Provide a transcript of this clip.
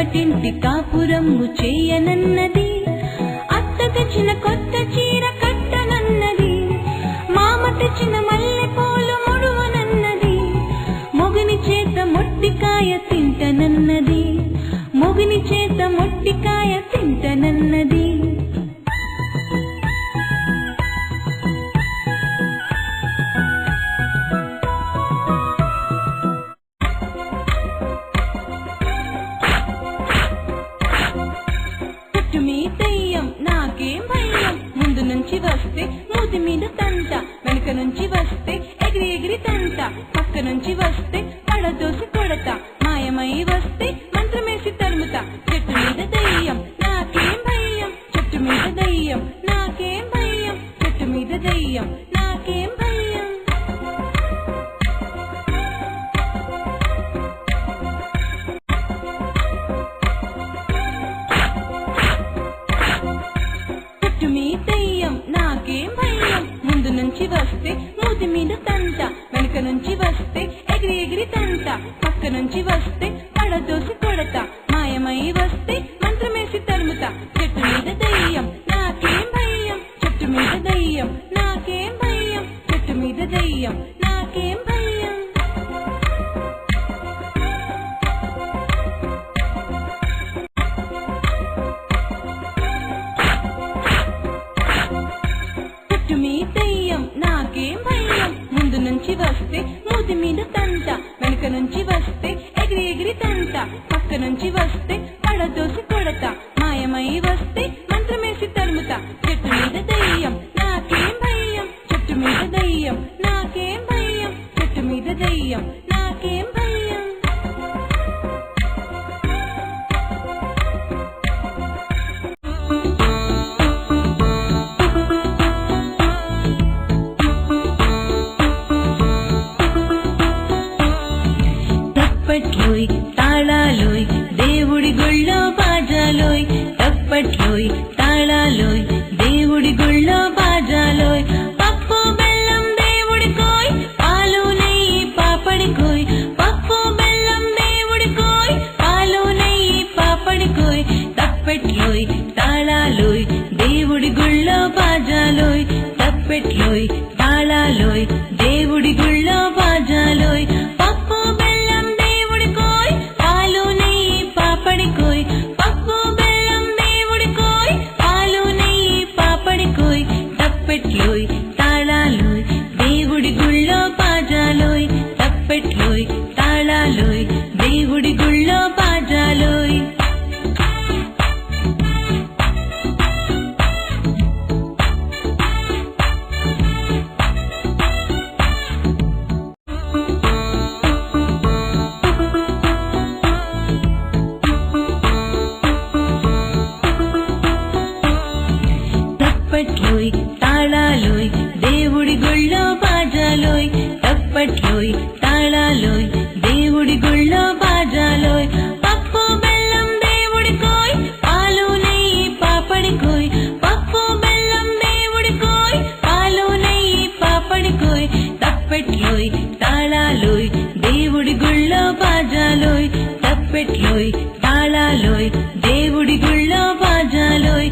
పుట్టింటి కాపురమ్ము చేయనన్నది, అత్త తెచ్చిన కొత్త చీర కట్టనన్నది, మామ తెచ్చిన మల్లె పూలు ముడువనన్నది, మొగుని చేత మొట్టికాయ తింటనన్నది, మొగుని చేత మొట్టికాయ తింటనన్నది. నాకేం భయం, ముందు నుంచి వస్తే మూతి మీద తంట, వెనుక నుంచి వస్తే ఎగిరి ఎగిరి తంట, పక్క నుంచి వస్తే పడదోసి కొడతా, మాయమై వస్తే మంత్రమేసి తరుముతా. చెట్టు మీద దయ్యం నాకేం భయం, చెట్టు మీద దయ్యం నాకేం భయం, చెట్టు మీద దయ్యం నాకేం భయం. చెట్టు మీద దయ్యం నాకేం భయం, ముందు నుంచి వస్తే మూతి మీద తంట, వెనుక నుంచి వస్తే ఎగిరి ఎగిరి తంట, పక్క నుంచి వస్తే పడదోసి కొడతా, మాయమై వస్తే మంత్రమేసి తరుముతా. చెట్టు మీద దయ్యం నాకేం భయం, చెట్టు మీద దయ్యం నాకేం భయం, చెట్టు మీద దయ్యం నాకేం భయం. చెట్టు మీద దయ్యం నాకేం భయం, ముందు నుంచి వస్తే మూతి మీద తంట, వెనుక నుంచి వస్తే ఎగిరి ఎగిరి తంట, పక్క నుంచి వస్తే పడదోసి కొడతా, మాయమై వస్తే మంత్రమేసి తరుముతా. చెట్టు మీద దయ్యం నాకేం భయం, చెట్టు మీద దయ్యం నాకేం భయం, చెట్టు మీద దయ్యం నాకేం భయం. తప్పట్లోయ్ తాళాలోయ్ దేవుడి గుళ్ళో బాజాలోయ్, తప్పట్లోయ్ తాళాలోయ్ దేవుడి గుళ్ళో బాజాలోయ్, పప్పు బెల్లం దేవుడి కోయ్, పాలు నెయ్యి పాపడి కోయ్, పప్పు బెల్లం దేవుడి కోయ్, పాలు నెయ్యి పాపడి కోయ్. తప్పట్లోయ్ తాళాలోయ్ దేవుడి గుళ్ళో బాజాలోయ్, తప్పట్లోయ్ తాళాలోయ్ దేవుడి గుళ్ళో బాజాలోయ్, పప్పు బెల్లం దేవుడి కోయ్, పాలు నెయ్యి పాపడి కోయ్, పప్పు బెల్లం దేవుడి కోయ్, పాలు నెయ్యి పాపడి కోయ్. తప్పెట్లోయ్ తాళాలోయ్ దేవుడి గుళ్ళో బాజాలోయ్, తప్పెట్లోయ్ తాళాలోయ్ దేవుడి గుళ్ళో బాజాలోయ్. తప్పట్లోయ్ తాళాలోయ్ దేవుడి గుళ్ళో బాజాలోయ్, తప్పట్లోయ్ తాళాలోయ్ దేవుడి గుళ్ళో బాజాలోయ్, పప్పు బెల్లం దేవుడి కోయ్, పాలు నెయ్యి పాపడి కోయ్, పప్పు బెల్లం దేవుడి కోయ్, పాలు నెయ్యి పాపడి కోయ్. తప్పట్లోయ్ తాళాలోయ్ దేవుడి గుళ్ళో బాజాలోయ్, తప్పట్లోయ్ తాళాలోయ్ దేవుడి గుళ్ళో బాజాలోయ్.